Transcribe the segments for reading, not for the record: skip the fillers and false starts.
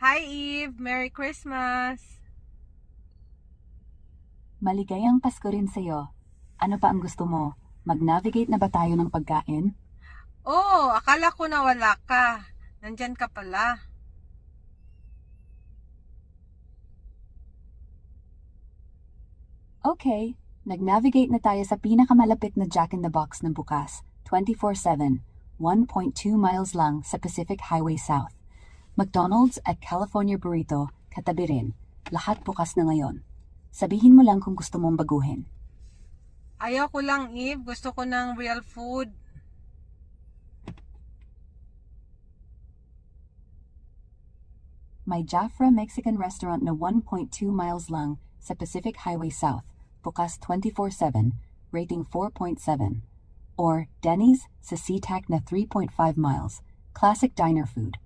Hi Eve! Merry Christmas! Maligayang Pasko rin sa'yo. Ano pa ang gusto mo? Mag-navigate na ba tayo ng pagkain? Oh, akala ko na wala ka. Nandyan ka pala. Okay, nag-navigate na tayo sa pinakamalapit na Jack in the Box ng bukas, 24/7, 1.2 miles lang sa Pacific Highway South. McDonald's at California Burrito, katabi rin. Lahat bukas na ngayon. Sabihin mo lang kung gusto mong baguhin. Ayaw ko lang Eve. Gusto ko ng real food. May Jafra Mexican restaurant na 1.2 miles lang sa Pacific Highway South, bukas 24/7, rating 4.7. Or Denny's sa SeaTac na 3.5 miles, classic diner food.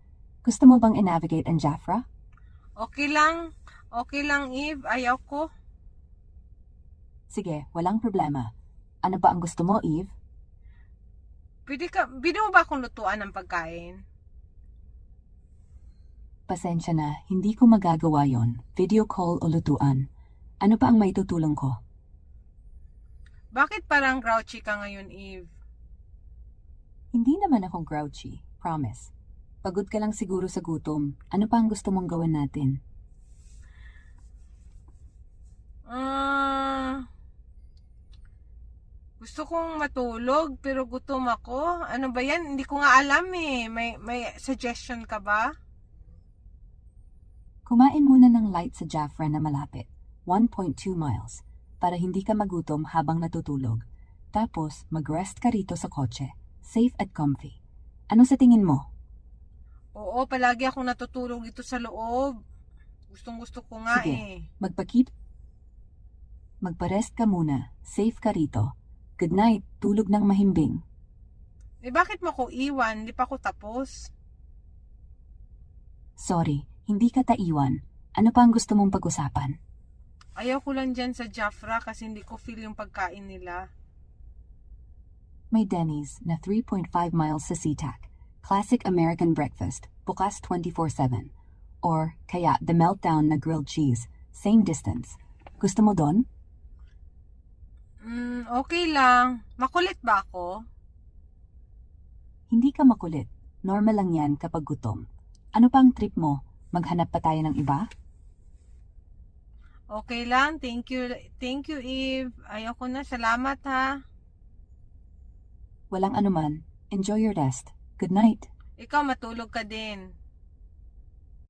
Gusto mo bang i-navigate ang Jafra? Okay lang. Okay lang Eve. Ayaw ko. Sige, walang problema. Ano ba ang gusto mo, Eve? Pwede mo ba akong lutuan ng pagkain? Pasensya na, hindi ko magagawa yon. Video call o lutuan. Ano pa ang maitutulong ko? Bakit parang grouchy ka ngayon Eve? Hindi naman akong grouchy, promise. Pagod ka lang siguro sa gutom. Ano pa ang gusto mong gawin natin? Gusto kong matulog pero gutom ako. Ano ba yan? Hindi ko nga alam eh. May suggestion ka ba? Kumain muna ng light sa Jafra na malapit, 1.2 miles, para hindi ka magutom habang natutulog. Tapos, mag-rest ka rito sa kotse, safe at comfy. Ano sa tingin mo? Oo, palagi akong natutulog dito sa loob. Gustong-gusto ko nga Sige, eh. Magpa-rest ka muna, safe ka rito. Good night, tulog ng mahimbing. Eh bakit mo ko iwan? Hindi pa ako tapos. Sorry, hindi ka taiwan. Ano pa ang gusto mong pag-usapan? Ayaw ko lang dyan sa Jafra kasi hindi ko feel yung pagkain nila. May Denny's na 3.5 miles sa SeaTac. Classic American breakfast, bukas 24/7. Or kaya The Meltdown na grilled cheese, same distance. Gusto mo doon? Okay lang. Makulit ba ako? Hindi ka makulit. Normal lang yan kapag gutom. Ano pa ang trip mo? Maghanap pa tayo ng iba? Okay lang. Thank you. Thank you, Eve. Ayaw ko na. Salamat ha. Walang anuman. Enjoy your rest. Good night. Ikaw matulog ka din.